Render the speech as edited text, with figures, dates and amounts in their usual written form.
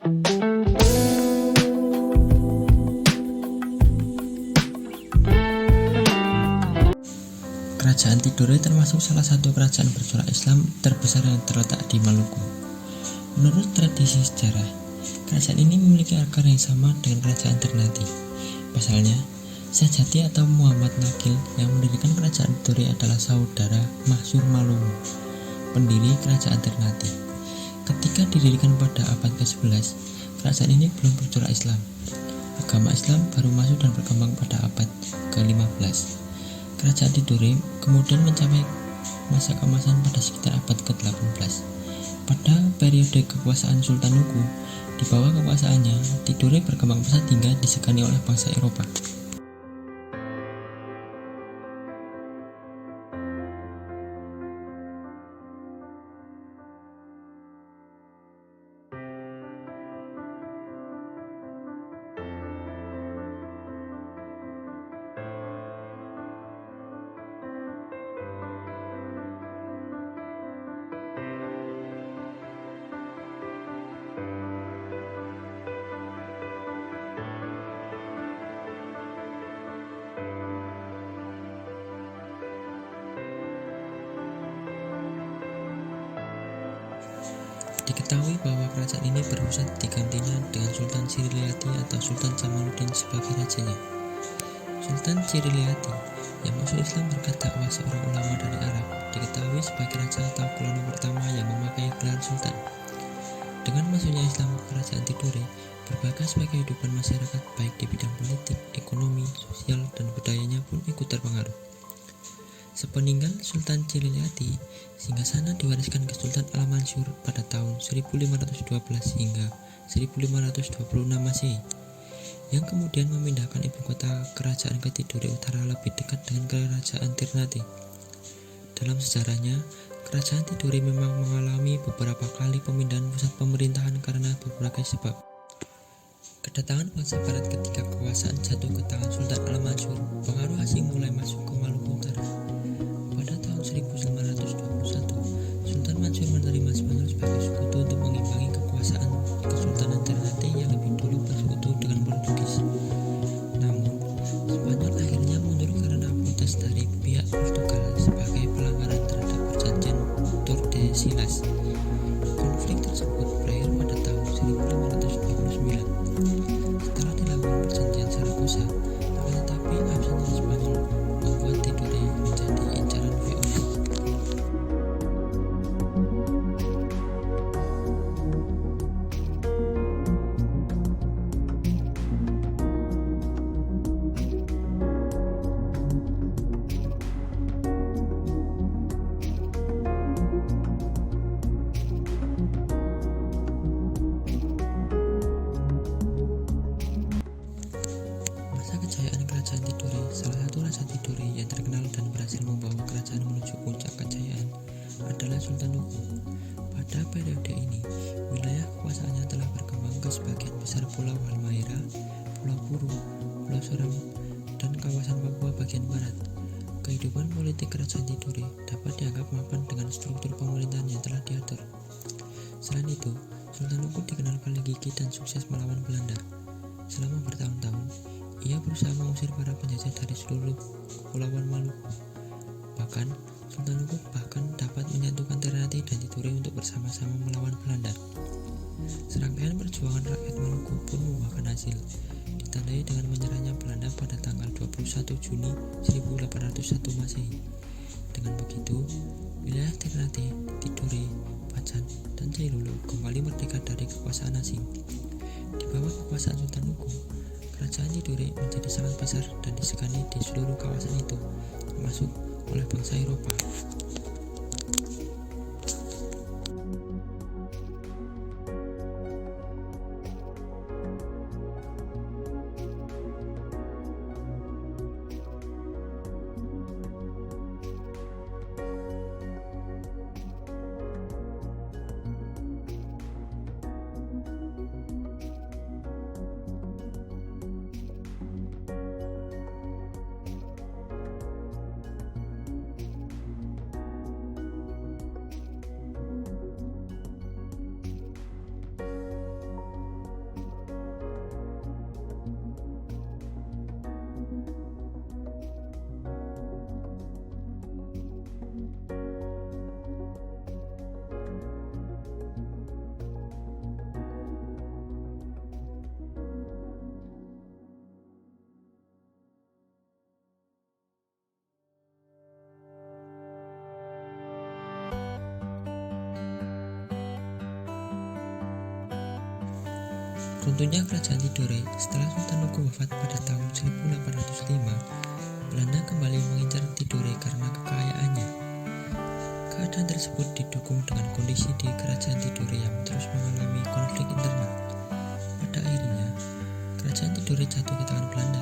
Kerajaan Tidore termasuk salah satu kerajaan bercorak Islam terbesar yang terletak di Maluku. Menurut tradisi sejarah, kerajaan ini memiliki akar yang sama dengan kerajaan Ternate. Pasalnya, Syekh Jati atau Muhammad Nakil yang mendirikan kerajaan Tidore adalah saudara Mahsur Maluku, pendiri kerajaan Ternate. Ketika didirikan pada abad ke-11, kerajaan ini belum bercorak Islam. Agama Islam baru masuk dan berkembang pada abad ke-15. Kerajaan Tidore kemudian mencapai masa keemasan pada sekitar abad ke-18. Pada periode kekuasaan Sultan Nuku, di bawah kekuasaannya, Tidore berkembang pesat hingga disegani oleh bangsa Eropa. Diketahui bahwa kerajaan ini berpusat di Gantinya dengan Sultan Ciryliati atau Sultan Jamaluddin sebagai rajanya. Sultan Ciryliati yang masuk Islam berkat dakwah seorang ulama dari Arab diketahui sebagai raja atau koloni pertama yang memakai gelar sultan. Dengan masuknya Islam ke kerajaan Tidore, berbagai aspek kehidupan masyarakat baik di bidang politik, ekonomi, sosial, dan budayanya pun ikut terpengaruh. Sepeninggal Sultan Ciryliati, singgasana diwariskan ke Sultan Al-Mansur pada tahun 1512 hingga 1526 Masehi, yang kemudian memindahkan ibu kota kerajaan ke Tidore Utara lebih dekat dengan kerajaan Ternate. Dalam sejarahnya, kerajaan Tidore memang mengalami beberapa kali pemindahan pusat pemerintahan karena berbagai sebab. Kedatangan bangsa Barat ketika kekuasaan jatuh ke tangan Sultan Al-Mansur, pengaruh asing mulai masuk ke Maluku Utara. Pada tahun 1921, Sultan Mansur menerima Spanyol sebagai sekutu untuk mengimbangi kekuasaan Kesultanan Ternate yang lebih dulu bersekutu dengan Portugis. Namun, Spanyol akhirnya mundur karena protes dari pihak Portugal sebagai pelanggaran terhadap perjanjian Tordesillas. Konflik tersebut berakhir pada tahun 1529 setelah dilakukan perjanjian Saragossa. Akan tetapi absennya Spanyol membuat Tidore menjadi incaran VOC. Masa kejayaan kerajaan Tidore, salah satu raja Tidore yang terkenal dan berhasil membawa kerajaan menuju puncak kejayaan adalah Sultan Nuku. Pada periode ini, wilayah kekuasaannya telah berkembang ke sebagian besar Pulau Halmahera, Pulau Buru, Pulau Sorong, dan kawasan Papua bagian barat. Kehidupan politik kerajaan Tidore dapat dianggap mapan dengan struktur pemerintahan yang telah diatur. Selain itu, Sultan Nuku dikenal paling gigih dan sukses melawan Belanda. Selama bertahun-tahun, ia berusaha mengusir para penjajah dari seluruh kepulauan Maluku. Bahkan, Sultan Nuku dapat menyatukan Ternate dan Tidore untuk bersama-sama melawan Belanda. Serangkaian perjuangan rakyat Maluku pun membuahkan hasil, ditandai dengan menyerahnya Belanda pada tanggal 21 Juni 1801 Masehi. Dengan begitu, wilayah Ternate, Tidore, Pacan, dan Jailolo kembali merdeka dari kekuasaan asing. Di bawah kekuasaan Sultan Nuku, kerajaan Tidore menjadi sangat besar dan disegani di seluruh kawasan itu, termasuk oleh bangsa Eropa. Runtuhnya kerajaan Tidore setelah Sultan Nuku wafat pada tahun 1805, Belanda kembali mengincar Tidore karena kekayaannya. Keadaan tersebut didukung dengan kondisi di kerajaan Tidore yang terus mengalami konflik internal. Pada akhirnya, kerajaan Tidore jatuh ke tangan Belanda